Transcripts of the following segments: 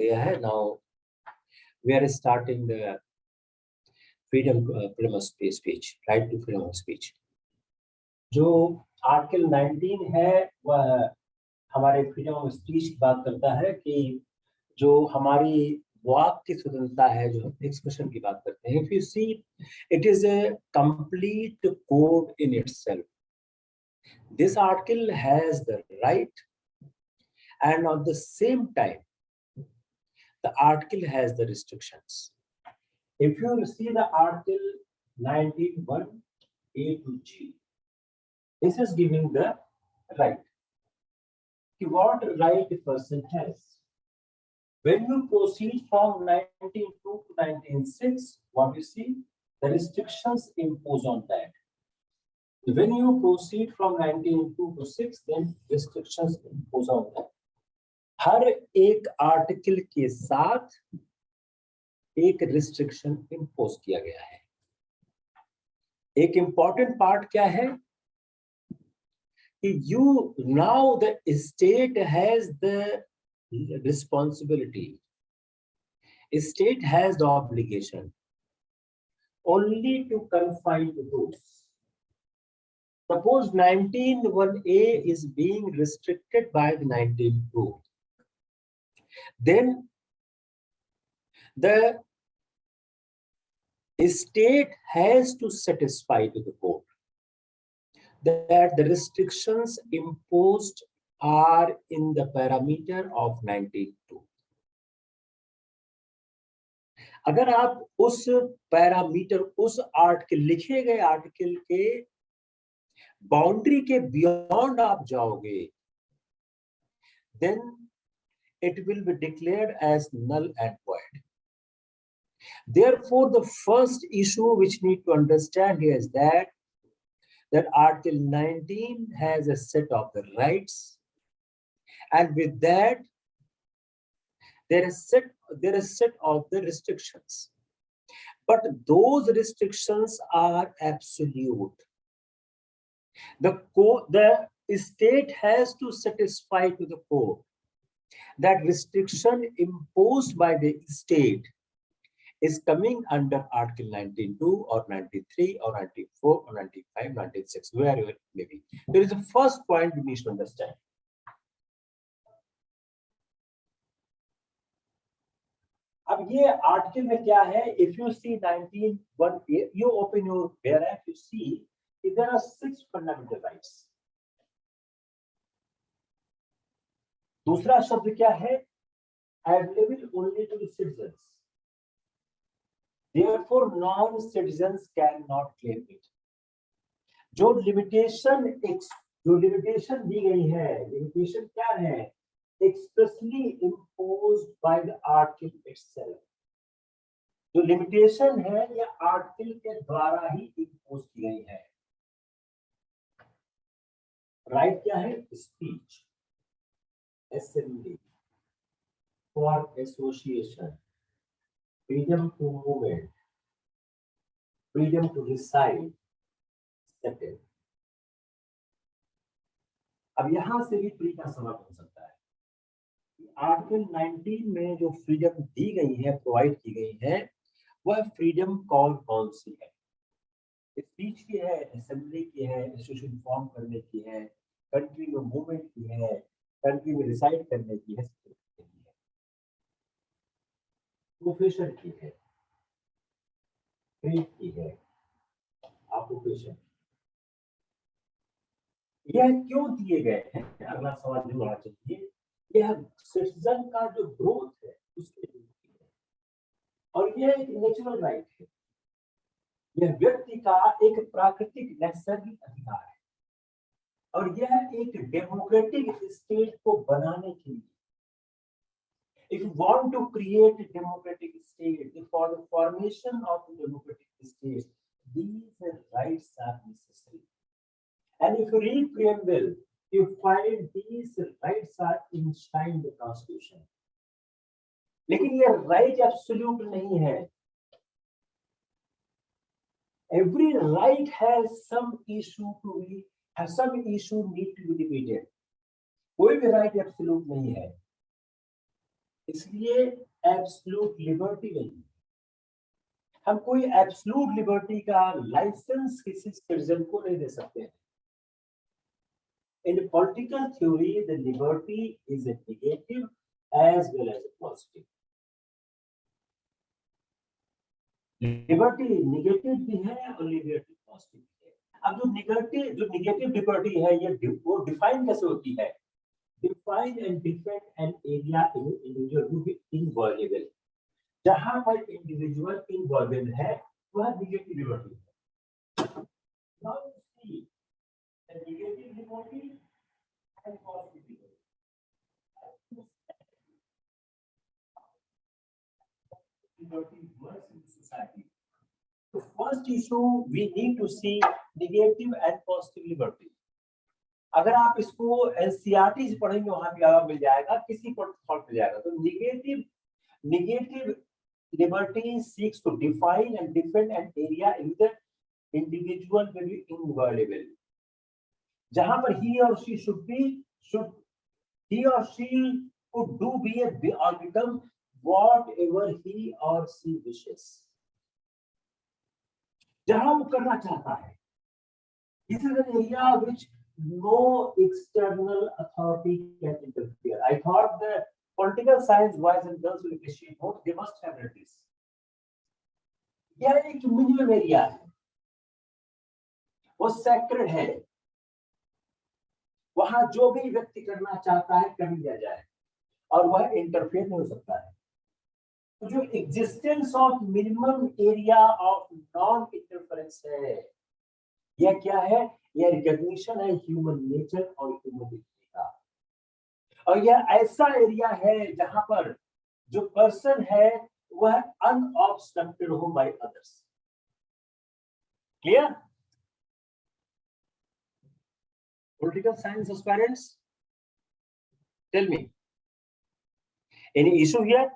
दिया है। Now we are starting the freedom of speech, right to freedom of speech. जो article 19 है वह हमारे फ्रीडम ऑफ स्पीच की बात करता है कि जो हमारी वाक की स्वतंत्रता है, जो हम एक्सप्रेशन की बात करते हैं, if you see it is a complete code in itself. This article has the right and at the same time the article has the restrictions. If you see the article 19(1) A to G, this is giving the right. What right a person has. When you proceed from 1902 to 1906, what you see? The restrictions imposed on that. When you proceed from 1902 to 6, then restrictions imposed on that. हर एक article के साथ एक restriction impose किया गया है। एक important part क्या है कि you now the state has the responsibility, state has the obligation only to confine to those. Suppose 19(1) A is being restricted by the 19(2). Then the state has to satisfy to the court that the restrictions imposed are in the parameter of 19(2). अगर आप उस parameter, उस article, लिखे गए article के boundary के beyond आप जाओगे, then it will be declared as null and void. Therefore, the first issue which need to understand here is that Article 19 has a set of the rights, and with that there is set of the restrictions. But those restrictions are absolute. The state has to satisfy to the court that restriction imposed by the state is coming under Article 19(2) or 93 or 94 or 95, 96, wherever it may be. There is the first point we need to understand. अब ये article में क्या है? If you see 19(1) A, you open your paragraph, you see there are 6 fundamental rights. दूसरा शब्द क्या है? Available only to the citizens. Therefore, non-citizens cannot claim it. जो लिमिटेशन दी गई है, लिमिटेशन क्या है? Expressly imposed by the article itself. जो लिमिटेशन है ये आर्टिकल के द्वारा ही इंपोज की गई है। राइट क्या है? Speech, assembly, for association, freedom to movement, freedom to reside, settle. अब यहां से भी फ्री का सवाल हो सकता है। आर्टिकल 19 में जो फ्रीडम दी गई है, प्रोवाइड की गई है, वह फ्रीडम कौन सी है? स्पीच की है, असेंबली की है, एसोसिएशन फॉर्म करने की है, कंट्री में मूवमेंट की है, कंट्री में रिसाइड करने की है, प्रोफेशन की है, फेथ की है, ऑक्यूपेशन। यह क्यों दिए गए हैं? अगला सवाल जो होना चाहिए, यह सिटीजन का जो ग्रोथ है उसके लिए है, और यह एक नेचुरल राइट है। यह व्यक्ति का एक प्राकृतिक नैसर्गिक अधिकार है, और यह एक डेमोक्रेटिक स्टेट को बनाने के लिए, if you want to create a democratic state, for the formation of the democratic state, these rights are necessary. And if you read preamble, you find these rights are enshrined in the Constitution. लेकिन ये right absolute नहीं है. Every right has some issue to be, some issue need to be debated. कोई भी right absolute नहीं है. इसलिए absolute liberty नहीं। हम कोई एब्सोल्यूट लिबर्टी का लाइसेंस किसी सिटीजन को नहीं दे सकते हैं। In political theory, the liberty is a negative as well as a positive. Liberty negative भी है और लिबर्टी पॉजिटिव भी है। अब जो निगेटिव लिबर्टी है ये वो डिफाइन कैसे होती है? Define and defend an area in individual would be inviolable. जहां पर इंडिविजुअल इनवॉल्वेबल है वह निगेटिव लिबर्टी है। Now see the negative liberty and positive liberty. Liberty works in society. The first issue we need to see negative and positive liberty. अगर आप इसको NCERT से पढ़ेंगे वहां भी आपको मिल जाएगा, किसी पर सॉल्व मिल जाएगा। तो negative liberty seeks to define and defend an area in the individual will be inviolable, जहां पर he or she could do be a or become whatever he or she wishes, जहां वो करना चाहता है। This is an area which no external authority can interfere. I thought the political science boys and girls will appreciate more. They must have read this. यह एक minimum area है, वो sacred है, वहां जो भी व्यक्ति करना चाहता है कर लिया जाए और वह इंटरफेयर नहीं हो सकता है। तो जो existence of minimum area of non interference है, यह क्या है? यह रिकॉग्निशन है ह्यूमन नेचर और ह्यूमन डिग्निटी का। और यह ऐसा एरिया है जहां पर जो पर्सन है वह अनऑब्स्ट्रक्टेड हो by others. Clear? Political science aspirants, tell me, any issue here?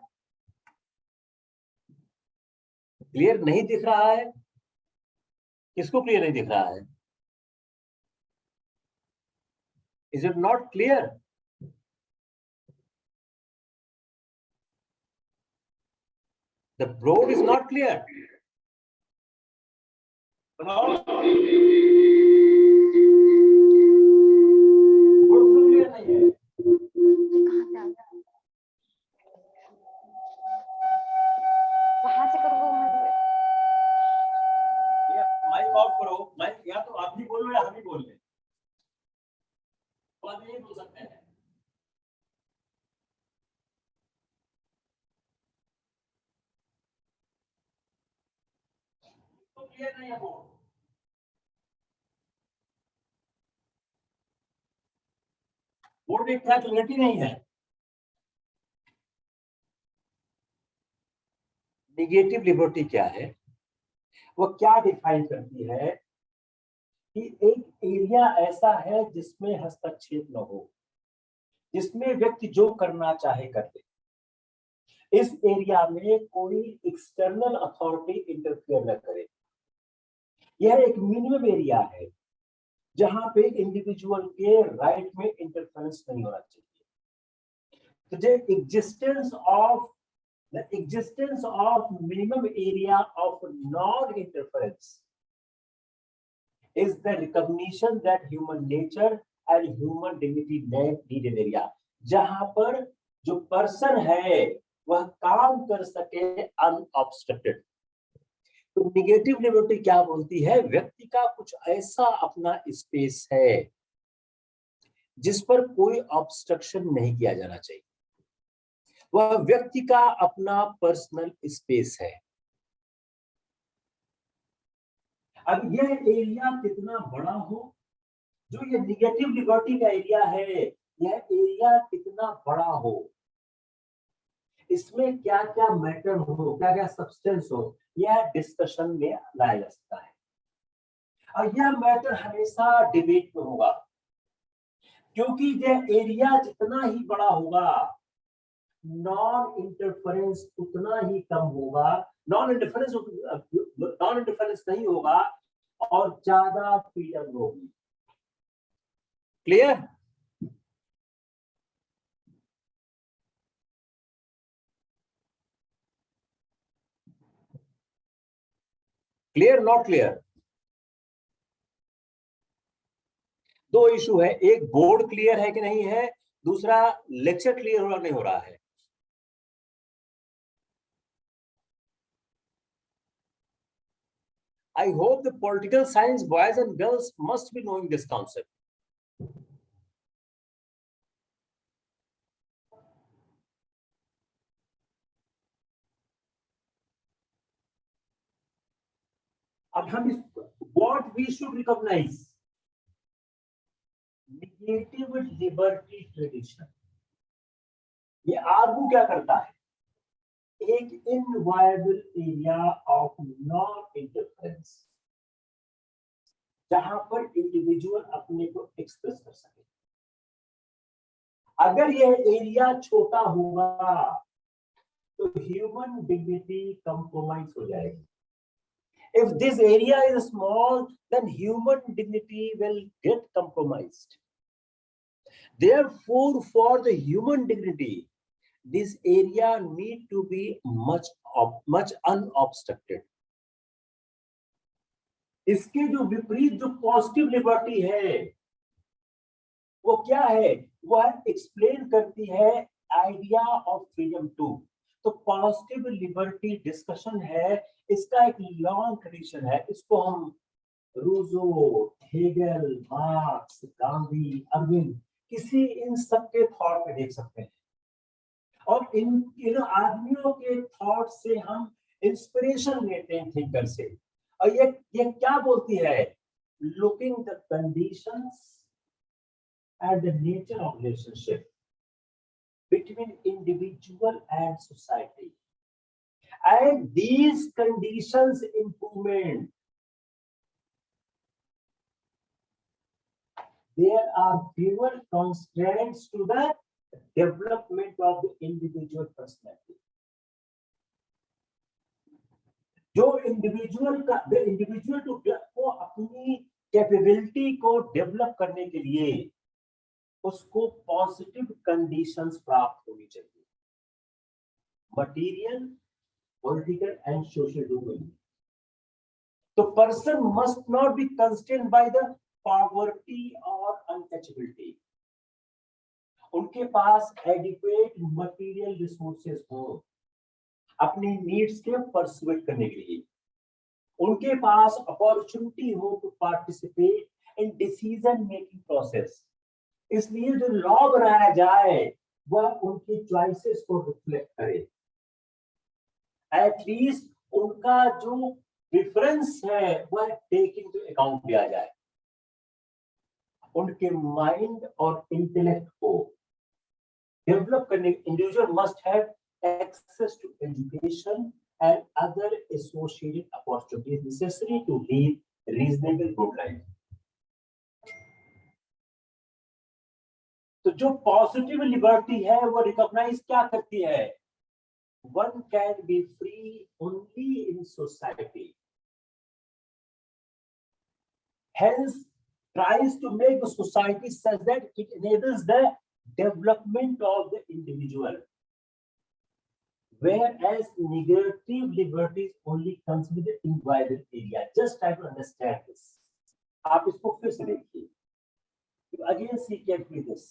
Clear नहीं दिख रहा है? किसको क्लियर नहीं दिख रहा है? Is it not clear? The board is not clear. Board clear नहीं है। वहां से करो, माइक ऑफ करो। माइक या तो आप ही बोलो या हम ही बोल लें, तो आप नहीं बोल सकते हैं। तो क्लियर नहीं है बोर्ड। बोर्ड एक क्लैरिटी नहीं है। निगेटिव लिबर्टी क्या है? वो क्या डिफाइन करती है कि एक एरिया ऐसा है जिसमें हस्तक्षेप न हो, जिसमें व्यक्ति जो करना चाहे कर दे। इस एरिया में कोई एक्सटर्नल अथॉरिटी इंटरफियर न करे। यह एक मिनिमम एरिया है जहां पे इंडिविजुअल के राइट में इंटरफेरेंस नहीं होना चाहिए। तो जो existence of minimum area of non-interference is the recognition that human nature and human dignity need an area, जहां पर जो पर्सन है वह काम कर सके अनऑब्स्ट्रक्टेड। तो निगेटिव लिबर्टी क्या बोलती है? व्यक्ति का कुछ ऐसा अपना स्पेस है जिस पर कोई ऑब्स्ट्रक्शन नहीं किया जाना चाहिए। वह व्यक्ति का अपना पर्सनल स्पेस है। अब यह एरिया कितना बड़ा हो, जो ये निगेटिव लिबर्टी का एरिया है, यह एरिया कितना बड़ा हो, इसमें क्या क्या मैटर हो, क्या क्या सब्सटेंस हो, यह डिस्कशन में लाया जा सकता है। और यह मैटर हमेशा डिबेट में होगा, क्योंकि यह एरिया जितना ही बड़ा होगा नॉन इंटरफेरेंस उतना ही कम होगा। नॉन इंटरफेरेंस नहीं होगा और ज्यादा फ्रीडम होगी। क्लियर? Clear not clear? दो इशू है, एक बोर्ड क्लियर है कि नहीं है, दूसरा लेक्चर क्लियर हो नहीं हो रहा है। I hope the political science boys and girls must be knowing this concept. अब हम what we should recognize, negative liberty tradition. ये आर्गू क्या करता है? एक इनवायबल एरिया ऑफ नॉन इंटरफेरेंस, जहां पर इंडिविजुअल अपने को एक्सप्रेस कर सके। अगर यह एरिया छोटा होगा तो ह्यूमन डिग्निटी कंप्रोमाइज हो जाएगी। If this area is small, then human dignity will get compromised. Therefore, for the human dignity, this area need to be much unobstructed. इसके जो विपरीत जो पॉजिटिव लिबर्टी है वो क्या है? वह एक्सप्लेन करती है आइडिया ऑफ फ्रीडम टू। तो पॉजिटिव लिबर्टी डिस्कशन है, इसका एक लॉन्ग ट्रेडिशन है। इसको हम Rousseau, Hegel, Marx, Gandhi, Arvind, किसी इन सबके थॉट में देख सकते हैं। और इन आदमियों के थॉट से हम इंस्पिरेशन लेते हैं थिंकर से। और ये क्या बोलती है? Looking the conditions and the nature of relationship between individual and society, and these conditions improvement, there are fewer constraints to the development of the individual personality. जो इंडिविजुअल को अपनी कैपेबिलिटी को डेवलप करने के लिए उसको पॉजिटिव कंडीशंस प्राप्त होनी चाहिए, material, political and social domain. तो person must not be constrained by the poverty और अनटचेबिलिटी। उनके पास एडिक्वेट मटेरियल रिसोर्सेज हो अपनी नीड्स के परस्यूट करने के लिए, उनके पास अपॉर्चुनिटी हो to participate in decision making process. इसलिए जो लॉ बनाया जाए वह उनकी चॉइसेस को रिफ्लेक्ट करे, एटलीस्ट उनका जो प्रेफरेंस है वह टेक इनटू अकाउंट लिया जाए। उनके माइंड और इंटेलेक्ट को डेवलप करने individual must have access to education and other associated opportunities necessary to lead reasonable good life. तो जो पॉजिटिव लिबर्टी है वो रिकॉग्नाइज क्या करती है? One can be free only in society, hence tries to make the society such that it enables the development of the individual, whereas negative liberties only comes with the inviolable area. Just try to understand this. आप इसको फिर से देखिए, again see carefully this.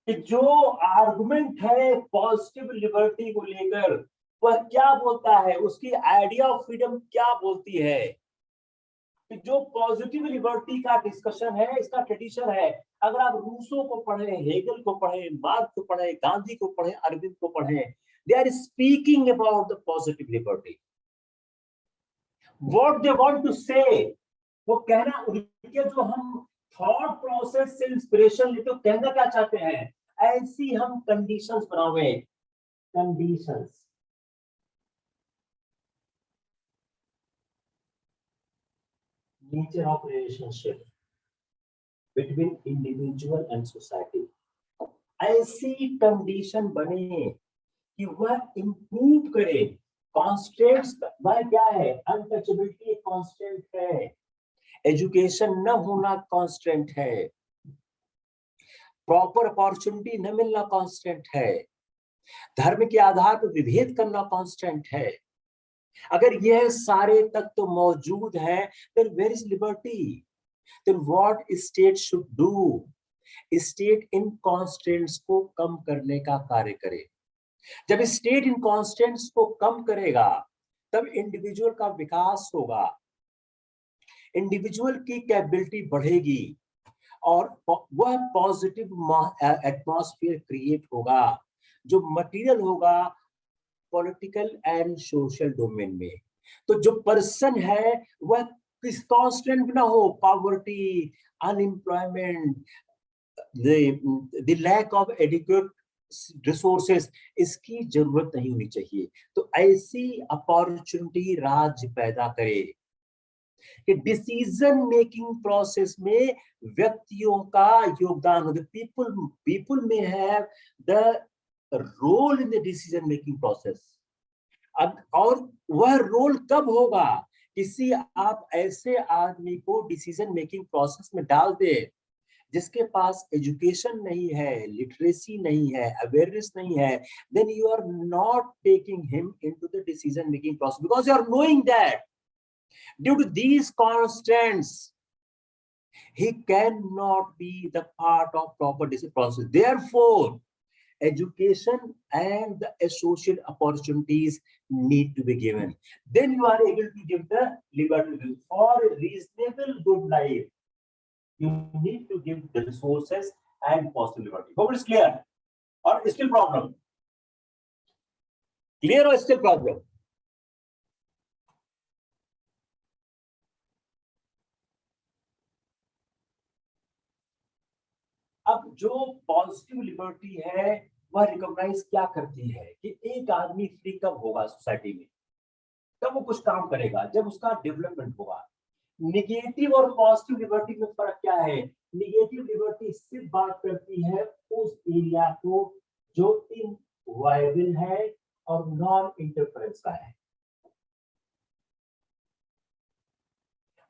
कि जो argument है positive liberty को लेकर वह क्या बोलता है, उसकी आइडिया ऑफ फ्रीडम क्या बोलती है? कि जो पॉजिटिव लिबर्टी का डिस्कशन है, इसका ट्रेडिशन है। अगर आप रूसो को पढ़े, हेगल को पढ़े, मार्क्स को पढ़े, गांधी को पढ़े, अरविंद को पढ़े, they are speaking about the positive liberty. What they want to say, वो कहना उनके जो हम थॉट प्रोसेस से इंस्पिरेशन लेते हो, कहना क्या चाहते हैं? ऐसी हम कंडीशंस बनावे, conditions nature of relationship between individual and society, ऐसी कंडीशन बने कि वह इंप्रूव करे। कॉन्स्टेंट्स वह क्या है? अनटचेबिलिटी कॉन्स्टेंट है, एजुकेशन न होना कॉन्स्टेंट है, प्रॉपर अपॉर्चुनिटी न मिलना कॉन्स्टेंट है, धर्म के आधार पर विभेद करना कॉन्स्टेंट है, अगर यह सारे तत्व मौजूद हैं, then where is liberty? Then what state should do? State in constants को कम करने का कार्य करे। जब स्टेट इन कॉन्स्टेंट्स को कम करेगा तब इंडिविजुअल का विकास होगा, इंडिविजुअल की कैपेबिलिटी बढ़ेगी और वह पॉजिटिव एटमॉस्फेयर क्रिएट होगा जो मटेरियल होगा पॉलिटिकल एंड सोशल डोमेन में। तो जो पर्सन है वह किस कॉन्स्टेंट ना हो, poverty, unemployment, the lack of adequate resources, इसकी जरूरत नहीं होनी चाहिए। तो ऐसी अपॉर्चुनिटी राज्य पैदा करे कि डिसीजन मेकिंग प्रोसेस में व्यक्तियों का योगदान हो। People may have the role in the decision making process. और वह रोल कब होगा? किसी आप ऐसे आदमी को डिसीजन मेकिंग प्रोसेस में डाल दे जिसके पास एजुकेशन नहीं है, लिटरेसी नहीं है, अवेयरनेस नहीं है, then you are not taking him into the decision making process because you are knowing that due to these constants he cannot be the part of proper decision process. Therefore education and the social opportunities need to be given. Then you are able to give the liberty for a reasonable good life. You need to give the resources and possibility. Hope it's clear? Or still problem? Clear or still problem? अब जो positive liberty है वह recognise क्या करती है कि एक आदमी फ्री कब होगा सोसाइटी में, तब वो कुछ काम करेगा जब उसका डेवलपमेंट होगा। निगेटिव और पॉजिटिव लिबर्टी में फर्क क्या है? निगेटिव लिबर्टी सिर्फ बात करती है उस एरिया को जो इनवायबल है और नॉन इंटरफेरेंस का है,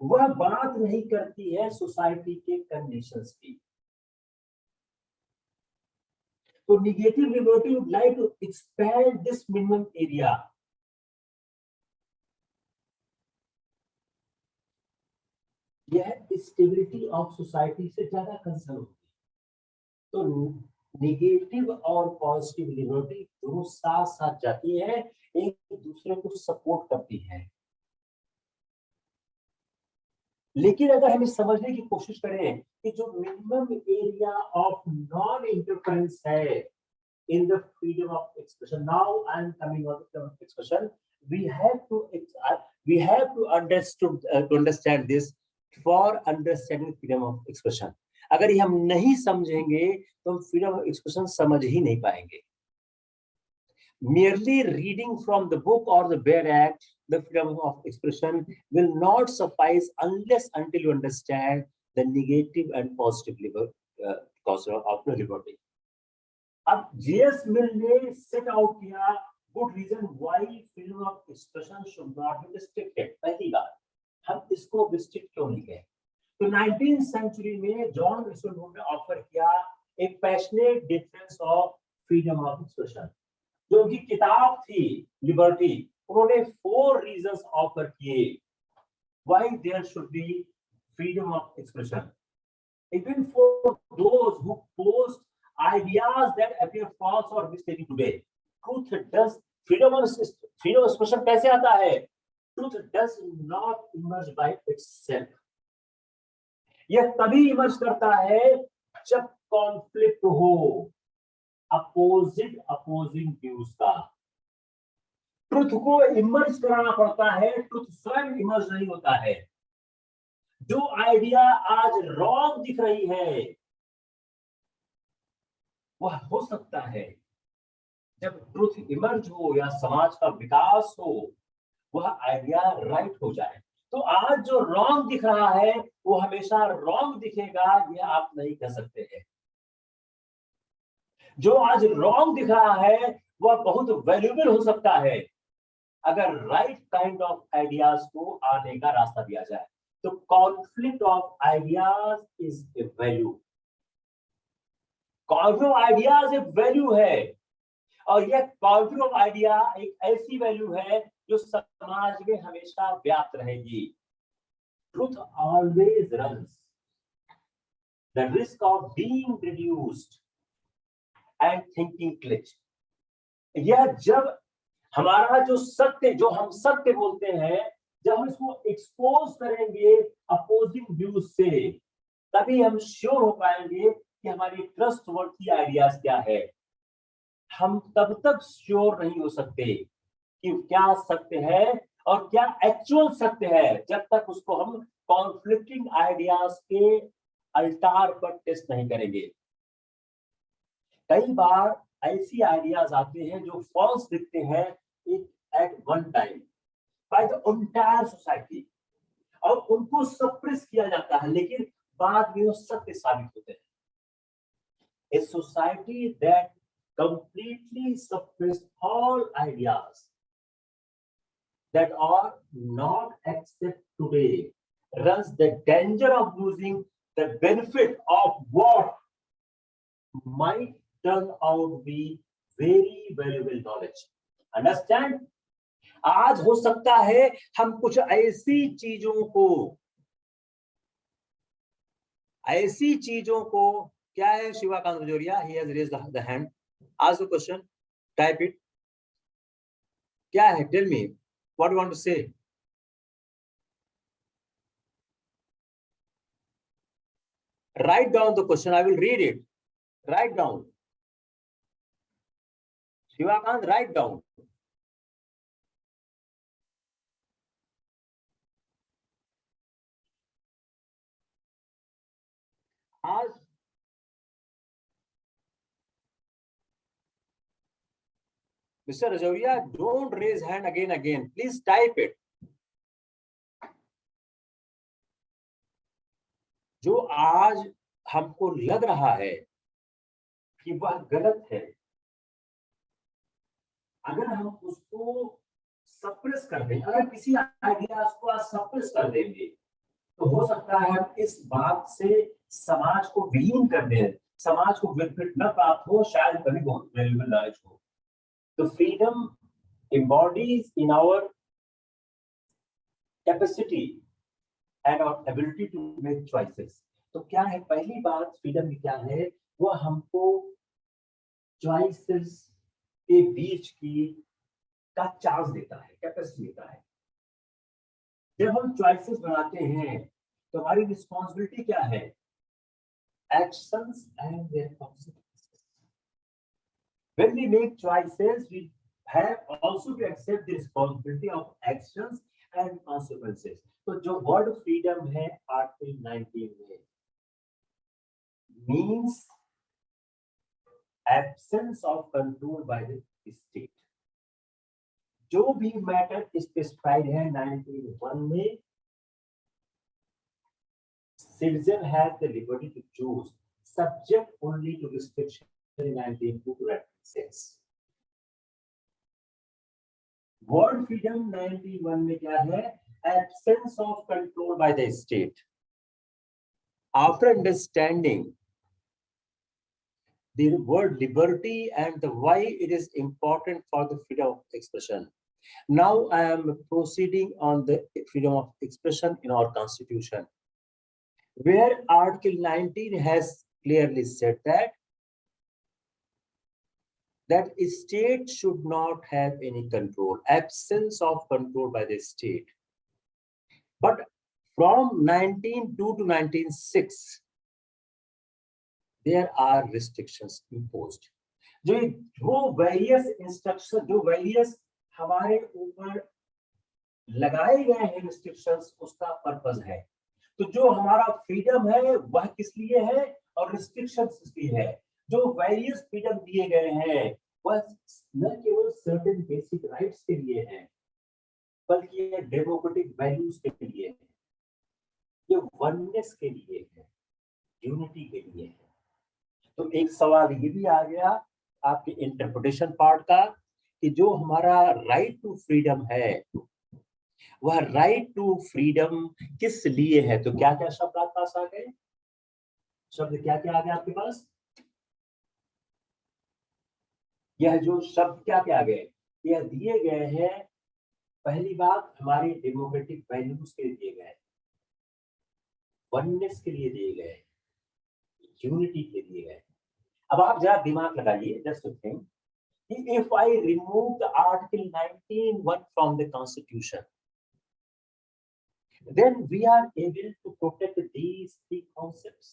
वह बात नहीं करती है सोसाइटी के कंडीशंस की। तो negative liberty would like to expand this minimum area. यह स्टेबिलिटी ऑफ सोसाइटी से ज्यादा कंसर्न होती है। तो निगेटिव और पॉजिटिव लिबर्टी दोनों साथ साथ जाती है, एक दूसरे को सपोर्ट करती है। लेकिन अगर हम समझने की कोशिश करें कि जो minimum area of non interference है in the freedom of expression, now I am coming on freedom of expression, we have to understand this for understanding freedom of expression. अगर ये हम नहीं समझेंगे तो हम फ्रीडम ऑफ एक्सप्रेशन समझ ही नहीं पाएंगे। Merely reading from the book or the bare act, the freedom of expression will not suffice unless until you understand the negative and positive cause of the liberty. अब J.S. Mill ने set out किया good reason why freedom of expression should not be restricted. पहली बात, हम इसको restrict क्यों नहीं कहें? तो 19th century में जॉन रुसोल्ट ने ऑफर किया एक passionate defence of freedom of expression, जो उनकी किताब थी लिबर्टी। उन्होंने 4 रीजंस ऑफर किए why there should be freedom of expression, even for those who post ideas that appear false और mistaken today. Truth does freedom of expression कैसे आता है? Truth does not emerge by itself. यह तभी emerge करता है जब कॉन्फ्लिक्ट हो अपोजिंग व्यूज का। ट्रुथ को इमर्ज कराना पड़ता है, ट्रुथ स्वयं इमर्ज नहीं होता है। जो आइडिया आज रॉन्ग दिख रही है वह हो सकता है जब ट्रुथ इमर्ज हो या समाज का विकास हो वह आइडिया राइट हो जाए। तो आज जो रॉन्ग दिख रहा है वो हमेशा रॉन्ग दिखेगा, यह आप नहीं कह सकते हैं। जो आज रॉन्ग दिख रहा है वह बहुत वैल्यूएबल हो सकता है अगर राइट काइंड ऑफ आइडियाज को आने का रास्ता दिया जाए। तो conflict of ideas is a value. Conflict of ideas एक वैल्यू है और यह कॉन्फ्लिक्ट ऑफ आइडिया एक ऐसी वैल्यू है जो समाज में हमेशा व्याप्त रहेगी। Truth always runs, the risk of being reduced and thinking cliche. यह जब हमारा जो सत्य, जो हम सत्य बोलते हैं, जब हम इसको एक्सपोज करेंगे अपोजिंग व्यूज से, तभी हम श्योर हो पाएंगे कि हमारी ट्रस्टवर्थी आइडियाज क्या है। हम तब तक श्योर नहीं हो सकते कि क्या सत्य है और क्या एक्चुअल सत्य है, जब तक उसको हम कॉन्फ्लिक्टिंग आइडियाज के अल्टार पर टेस्ट नहीं करेंगे। कई बार ऐसी आइडियाज आते हैं जो फॉल्स दिखते हैं at one time by the entire society, और उनको सप्रेस किया जाता है, लेकिन बाद में वो सत्य साबित होते हैं। A society that completely suppress all ideas that are not accepted today runs the danger of losing the benefit of what might turn out to be very valuable knowledge. Understand? आज हो सकता है हम कुछ ऐसी चीजों को क्या है? Shivakant Rajauria, he has raised the hand. Ask the question, type it. क्या है? Tell me what you want to say. Write down the question. I will read it. Write down. Shivakant, write down. आज Mr. Rajauria, don't raise hand again. Please type it. जो आज हमको लग रहा है कि वह गलत है, अगर हम उसको सप्रेस कर दें, अगर किसी आइडियाज को आज सप्रेस कर देंगे, तो हो सकता है हम इस बात से समाज को विलीन कर दें, समाज को बेनिफिट न प्राप्त हो, शायद कभी बहुत वैल्यूएबल नॉलेज हो। तो freedom embodies in our capacity and our ability to make choices. तो क्या है पहली बात फ्रीडम की, क्या है? वह हमको चॉइसेस के बीच की का चांस देता है, कैपेसिटी देता है। जब हम चॉइसेस बनाते हैं तो हमारी रिस्पॉन्सिबिलिटी क्या है? Actions and their consequences. When we make choices, we have also to accept the responsibility of actions and consequences. तो जो वर्ड फ्रीडम है आर्टिकल 19 में means absence of control by the state. जो भी मैटर स्पेसिफाइड है 19(1) में, citizen has the liberty to choose, subject only to restriction in 19(2) to 19(6). Word freedom 91 में क्या है? Absence of control by the state. After understanding the word liberty and the why it is important for the freedom of expression, now I am proceeding on the freedom of expression in our constitution, where Article 19 has clearly said that state should not have any control, absence of control by the state. But from 19(2) to 19(6), there are restrictions imposed. जो various instructions, जो various हमारे ऊपर लगाए गए हैं restrictions, उसका purpose है। तो जो हमारा फ्रीडम है वह किस लिए है और रिस्ट्रिक्शंस किस लिए है? जो वेरियस फ्रीडम दिए गए हैं वह न केवल सर्टेन बेसिक राइट्स के लिए है, बल्कि ये डेमोक्रेटिक वैल्यूज के लिए है, ये वननेस के लिए है, यूनिटी के लिए है। तो एक सवाल ये भी आ गया आपके इंटरप्रिटेशन पार्ट का कि जो हमारा राइट टू फ्रीडम है, वह राइट टू फ्रीडम किस लिए है? तो क्या क्या शब्द आपके पास आ गए? शब्द क्या क्या आ गए आपके पास? यह जो शब्द क्या क्या आ गए, यह दिए गए हैं पहली बात हमारे डेमोक्रेटिक वैल्यूज के लिए दिए गए, वननेस के लिए दिए गए, यूनिटी के लिए गए। अब आप जरा दिमाग लगाइए, just think, if I remove the article 19(1) from the constitution, then we are able to protect these three concepts.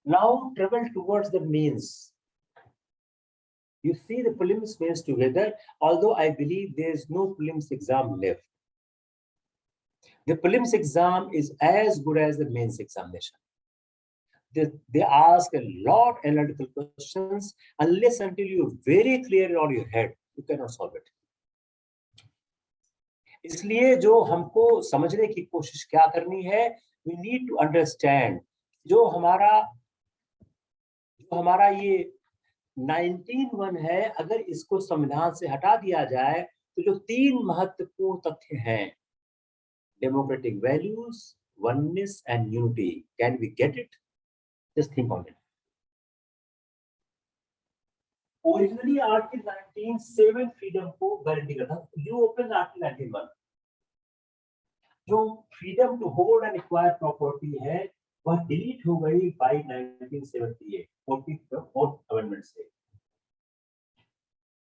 Now travel towards the mains. You see the prelims mains together, although I believe there is no prelims exam left. The prelims exam is as good as the mains examination. They ask a lot of analytical questions. Unless until you're very clear on your head, you cannot solve it. इसलिए जो हमको समझने की कोशिश क्या करनी है, we need to understand जो हमारा ये 19(1) है, अगर इसको संविधान से हटा दिया जाए तो जो तीन महत्वपूर्ण तथ्य हैं, democratic values, oneness and unity, can we get it? Just think on it. Originally article 19 7 freedom को गारंटी करता है। यू ओपन आर्टिकल 19(1), जो freedom to hold and acquire property है वह डिलीट हो गई बाय 1978 44th अमेंडमेंट से।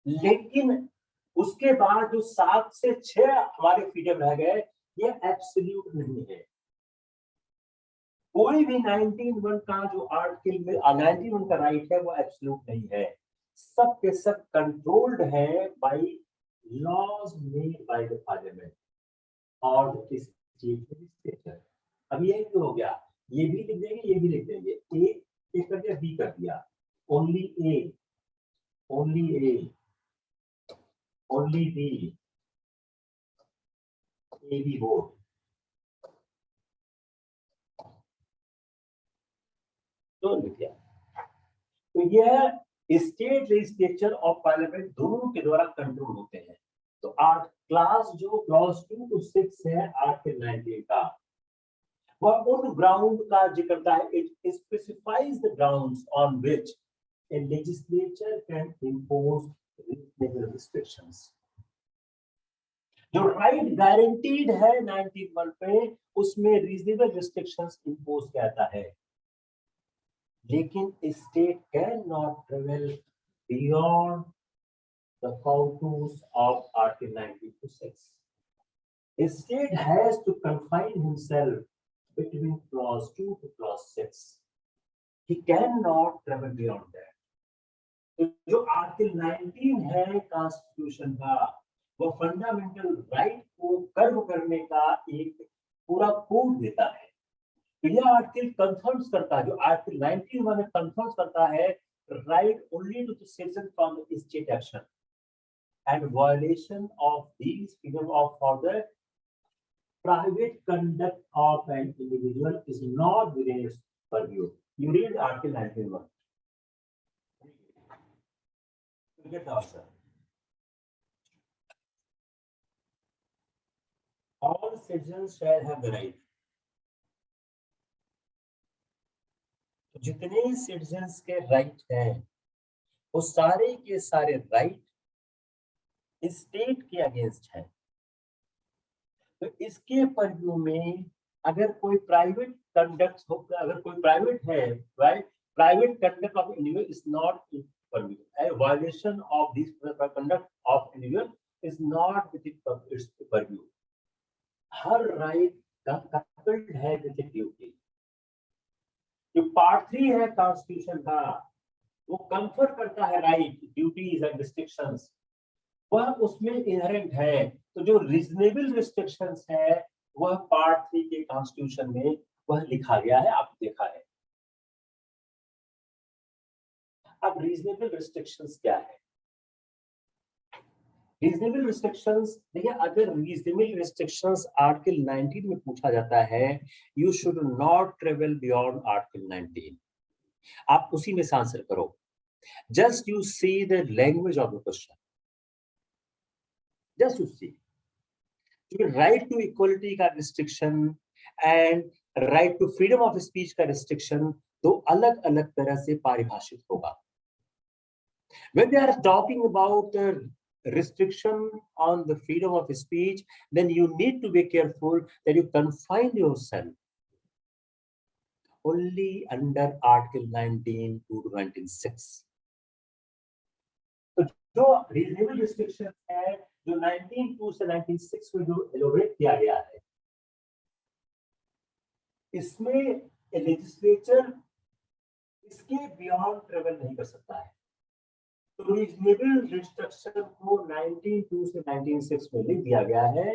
लेकिन उसके बाद जो 7 से 6 हमारे फ्रीडम रह गए, ये एब्सोल्यूट नहीं है। कोई भी 19(1) का जो आर्टिकल में 19(1) का राइट है वो एब्सोल्यूट नहीं है। सब के सब कंट्रोल्ड है by laws made by the parliament और लेजिस्लेचर। अब ये जो हो गया, ये भी लिख देंगे, ये भी लिख देंगे, ए कर दिया, बी कर दिया, only a, only a, only b, a b both. तो लिख दिया। तो यह स्टेट लेजिस्लेचर और पार्लियामेंट दोनों के द्वारा कंट्रोल होते हैं। तो क्लास जो क्लॉज 2 to 6 है आर्टिकल 19 का, वह उन ग्राउंड का जिक्र करता है। It specifies the grounds on which A legislature can impose reasonable restrictions. जो राइट गारंटीड है 19(1) पे, उसमें रीजनेबल रिस्ट्रिक्शंस इंपोज किया जाता है। लेकिन state can not travel beyond the contours of Article 19 to 6. A state has to confine himself between clause 2 to clause 6. He cannot travel beyond that. तो जो आर्टिकल 19 है कॉन्स्टिट्यूशन का, वो फंडामेंटल राइट को कर्व करने का एक पूरा कोड देता है। तो यह आर्टिकल कंफर्म्स करता है, जो आर्टिकल 19(1) में कंफर्म्स करता है right only to the citizen from the state action, and violation of these freedom of for the private conduct of an individual is not within its purview. You read Article 19(1). You get the answer. All citizens shall have the right. जितने citizens के right हैं, वो सारे के सारे right state के against है। तो इसके परव्यू में अगर कोई प्राइवेट कंडक्ट हो, अगर कोई प्राइवेट है, right, private conduct of individual is not purview, A violation of this conduct of individual is not with its purview. Her right coupled है विद ड्यूटी। जो पार्ट 3 है कॉन्स्टिट्यूशन का, वो कंफर करता है राइट, ड्यूटीज एंड रिस्ट्रिक्शंस, वह उसमें inherent है। तो जो रीजनेबल रिस्ट्रिक्शंस है वह पार्ट 3 के कॉन्स्टिट्यूशन में वह लिखा गया है, आप देखा है। अब रीजनेबल रिस्ट्रिक्शंस क्या है? रीजनेबल रिस्ट्रिक्शंस, देखिए, अगर रीजनेबल रिस्ट्रिक्शंस आर्टिकल 19 में पूछा जाता है, you should not travel beyond article 19, आप उसी में से आंसर करो। Just you see the language of the question, just you see. Right to equality का restriction and right to freedom of speech का रिस्ट्रिक्शन दो अलग अलग तरह से परिभाषित होगा। When they are talking about the restriction on the freedom of speech, then you need to be careful that you confine yourself only under Article 19 to 19(6). तो जो रीजनेबल रिस्ट्रिक्शन है, जो 19(2) से 19(6) में जो एलोबरेट किया गया है, इसमें लेजिस्लेचर इसके बियॉन्ड ट्रेवल नहीं कर सकता है। तो रीजनेबल रिस्ट्रिक्शन को 19(2) से 19(6) में लिख दिया गया है।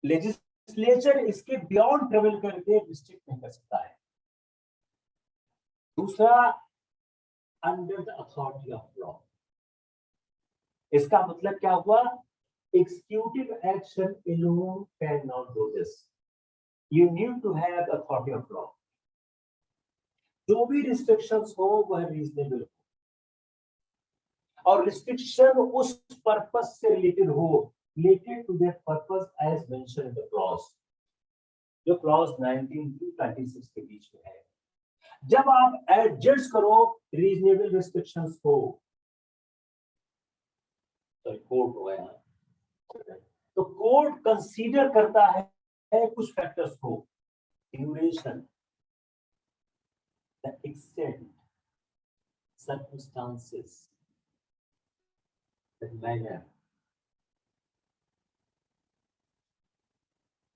लेजिस्लेचर इसके बियॉन्ड ट्रेवल करके रिस्ट्रिक्ट नहीं कर सकता है। दूसरा, under the authority of law. इसका मतलब क्या हुआ? Executive action alone cannot do this. You need to have authority of law. जो भी रिस्ट्रिक्शंस हो वह रीजनेबल हो, और रिस्ट्रिक्शन उस पर्पस से रिलेटेड हो, related to that purpose as mention in the clause, जो क्लॉज 19 टू 26 के बीच में है। जब आप एडजस्ट करो रीजनेबल रिस्ट्रिक्शंस को, तो कोर्ट हो गया, तो कोर्ट कंसीडर करता है कुछ फैक्टर्स को, duration, the extent, circumstances, the manner,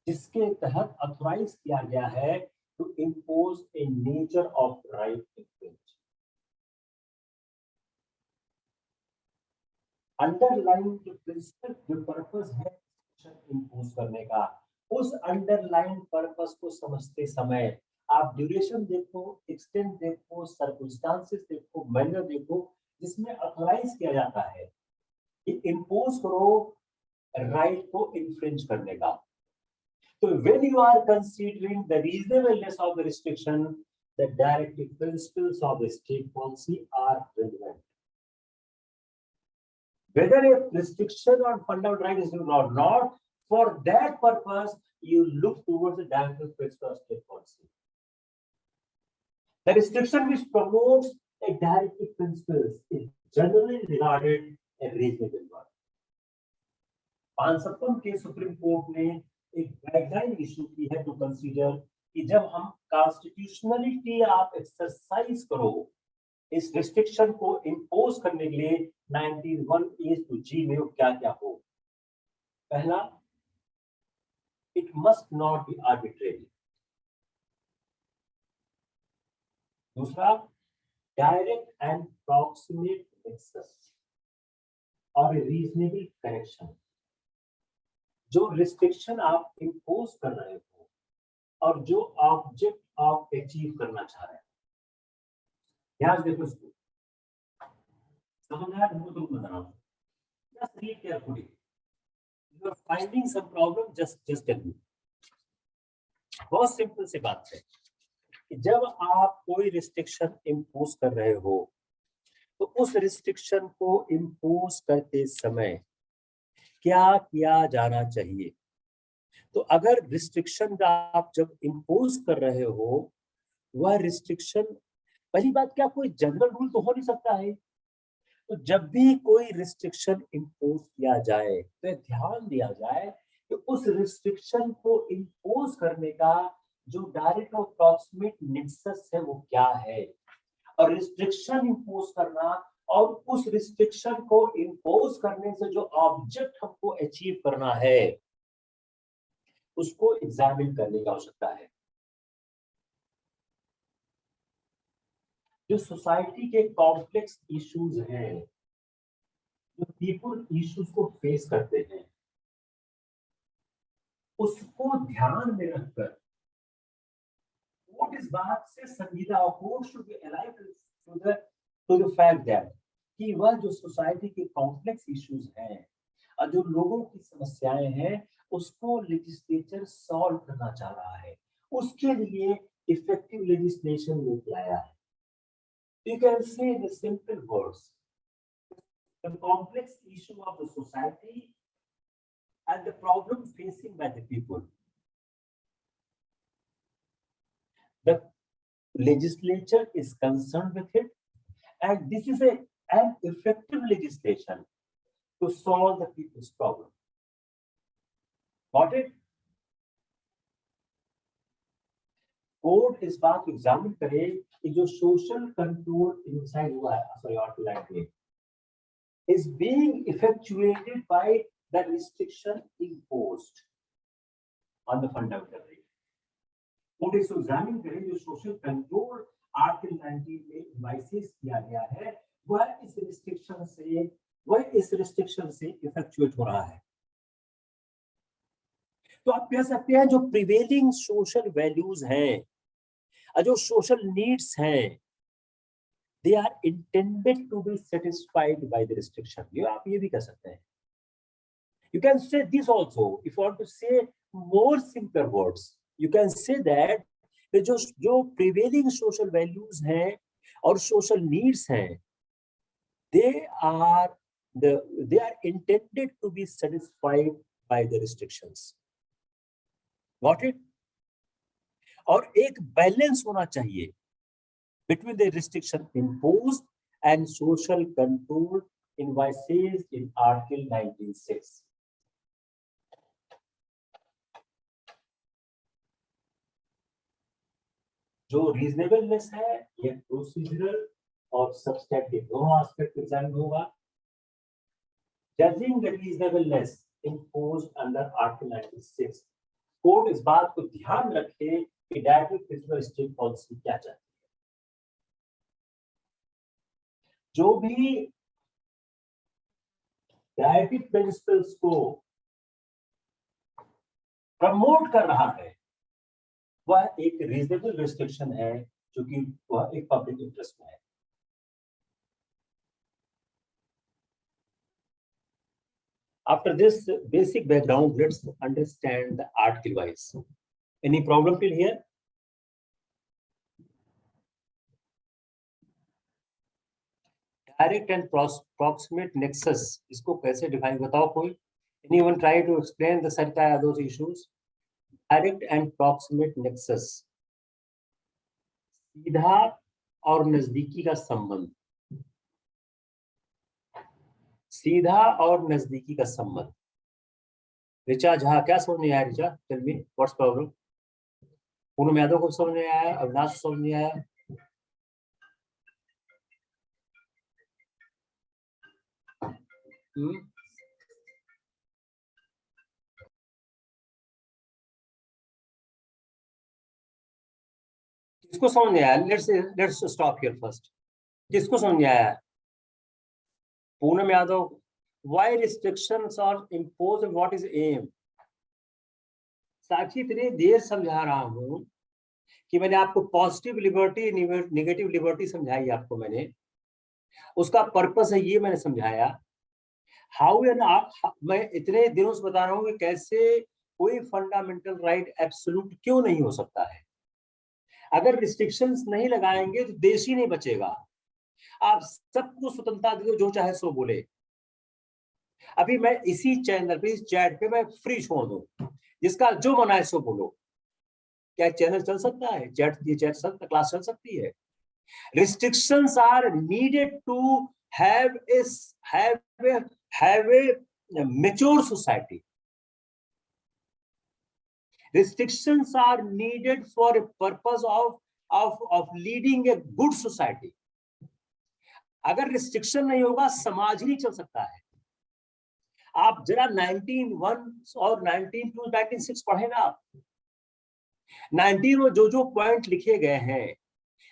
जिसके तहत ऑथराइज किया गया है to impose a nature of right infringe. Underline जो प्रिंसिपल, जो पर्पस है इम्पोज करने का, उस अंडरलाइन पर्पस को समझते समय आप ड्यूरेशन देखो, एक्सटेंट देखो, सर्कमस्टांसेस देखो, मैनर देखो, जिसमें ऑथराइज किया जाता है कि इम्पोज करो राइट को इन्फ्रिंज करने का। तो when you are considering the reasonableness of the restriction, the directive principles of the state policy are relevant. Whether a restriction on fundamental right is or not, for that purpose you look towards the directive principle of state policy. The restriction which promotes a directive principles is generally regarded a reasonable one. 5 के supreme court ने एक guideline issue की है to consider कि जब हम constitutionality आप exercise करो, इस रिस्ट्रिक्शन को इंपोज करने के लिए 19(1) to G में क्या क्या हो। पहला, it must not B arbitrary. दूसरा, डायरेक्ट एंड प्रॉक्सिमेट नेक्सस और रीजनेबल करेक्शन। जो रिस्ट्रिक्शन आप इंपोज कर रहे हो और जो ऑब्जेक्ट आप अचीव करना चाह रहे हैं, ध्यान देखो इसको, समझ आया तुमको? तुम बताना, just read carefully, you are finding some problem, just tell me. बहुत सिंपल सी बात है कि जब आप कोई रिस्ट्रिक्शन इंपोज कर रहे हो, तो उस रिस्ट्रिक्शन को इंपोज करते समय क्या किया जाना चाहिए। तो अगर रिस्ट्रिक्शन आप जब इंपोज कर रहे हो, वह रिस्ट्रिक्शन, पहली बात, क्या कोई जनरल रूल तो हो नहीं सकता है। तो जब भी कोई रिस्ट्रिक्शन इंपोज किया जाए तो ध्यान दिया जाए कि उस रिस्ट्रिक्शन को इंपोज करने का जो डायरेक्ट और प्रॉक्सिमेट नेक्सस है वो क्या है, और रिस्ट्रिक्शन इंपोज करना और उस रिस्ट्रिक्शन को इंपोज करने से जो ऑब्जेक्ट हमको अचीव करना है उसको एग्जामिन करने की आवश्यकता है। जो सोसाइटी के कॉम्प्लेक्स इश्यूज हैं, जो पीपल इश्यूज को फेस करते हैं, उसको ध्यान में रखकर कोर्ट इस बात से संजीदा, court should be alive to the fact that कि वह जो सोसाइटी के कॉम्प्लेक्स इश्यूज हैं और जो लोगों की समस्याएं हैं उसको लेजिस्लेचर सॉल्व करना चाह रहा है, उसके लिए इफेक्टिव लेजिस्लेशन लेके आया है। You can say the simple words, the complex issue of the society and the problem facing by the people. The legislature is concerned with it, and this is a and effective legislation to solve the people's problem. Got it? Court इस बात को examine करे कि जो social control inside हुआ है, sorry article 98 is being effectuated by the restriction imposed on the fundamental right. Court इस examine करे जो सोशल कंट्रोल आर्टिकल 19 में डिवाइसेस किया गया है वह इस रिस्ट्रिक्शन से इफेक्चुएट हो रहा है। तो आप कह सकते हैं जो प्रिवेलिंग सोशल वैल्यूज हैं, जो सोशल नीड्स हैं, they are intended to be satisfied by the restriction. ये आप ये भी कह सकते हैं। You can say this also. If you want to say more simpler words, you can say that जो prevailing social values हैं और social needs हैं, they are intended to be satisfied by the restrictions. Got it? और एक balance होना चाहिए between the restriction imposed and social control envisaged in Article 19(6). जो reasonableness है ये प्रोसीजरल और सब्सटेंटिव दोनों एस्पेक्ट एग्जामिन होगा। Judging the reasonableness imposed under Article 96, court इस बात को ध्यान रखे कि डायरेक्टिव प्रिंसिपल स्टेट पॉलिसी क्या चाहती है। जो भी डायरेक्टिव प्रिंसिपल्स को प्रमोट कर रहा है वह एक रीजनेबल रिस्ट्रिक्शन है, जो कि वह एक पब्लिक इंटरेस्ट में है। After this basic background, let's understand the article wise. Any problem till here? Direct and proximate nexus, इसको कैसे डिफाइन बताओ कोई? Anyone try to explain those issues? Direct and proximate nexus, सीधा और नजदीकी का संबंध, सीधा और नजदीकी का संबंध। ऋचा झा, क्या समझ नहीं आया? Richa, tell me what's problem? Poonam Yadav को समझ नहीं आया? अविनाश को समझ नहीं आया? किसको समझ नहीं आया? Let's stop here first. किसको समझ नहीं आया? Poonam Yadav, why restrictions are imposed and what is aim? साक्षी, इतनी देर समझा रहा हूं कि मैंने आपको पॉजिटिव लिबर्टी नेगेटिव लिबर्टी समझाई आपको मैंने, उसका पर्पस है ये मैंने समझाया। हाउ एंड मैं इतने दिनों से बता रहा हूं कि कैसे कोई फंडामेंटल राइट एब्सोल्यूट क्यों नहीं हो सकता है। अगर रिस्ट्रिक्शंस नहीं लगाएंगे तो देश ही नहीं बचेगा। आप सबको स्वतंत्रता दे दो, जो चाहे सो बोले। अभी मैं इसी चैनल पे, इस चैट पे मैं फ्री छोड़ दूं, जिसका जो मना है सो बोलो। क्या चैनल चल सकता है? क्लास चल सकती है? Restrictions are needed to have a mature society. Restrictions are needed for a purpose of leading a good society. अगर रिस्ट्रिक्शन नहीं होगा समाज ही नहीं चल सकता है। आप जरा 19(1) और 19(2), 19(6) पढ़े ना आप। 19 में जो पॉइंट लिखे गए हैं,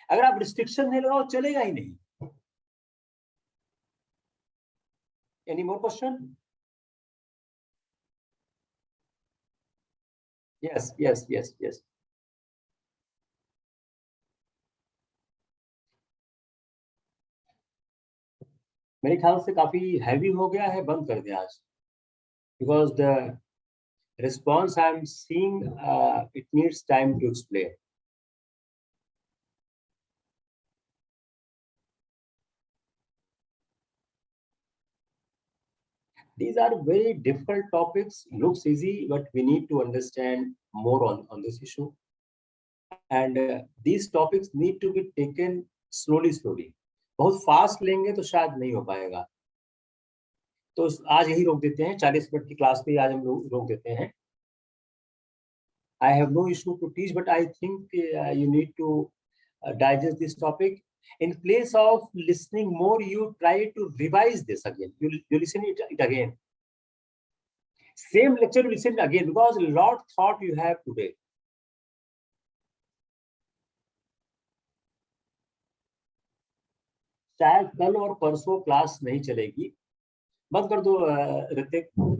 अगर आप रिस्ट्रिक्शन नहीं लगाओ चलेगा ही नहीं। Any more question? yes. मेरे ख्याल से काफी हैवी हो गया है, बंद कर दिया आज, because the response I am seeing it needs time to explain. These are very difficult topics. Looks easy, but we need to understand more on this issue. And these topics need to be taken slowly. बहुत fast लेंगे तो शायद नहीं हो पाएगा। तो आज यही रोक देते हैं, 40 मिनट की क्लास पे आज हम लोग रोक देते हैं। I have no issue to teach, but I think you need to digest this topic. In place of listening more, you try to revise this again. You listen it again. Same lecture you listen again, because a lot thought you have today. शायद कल और परसों class नहीं चलेगी, बंद कर दो ऋतिक।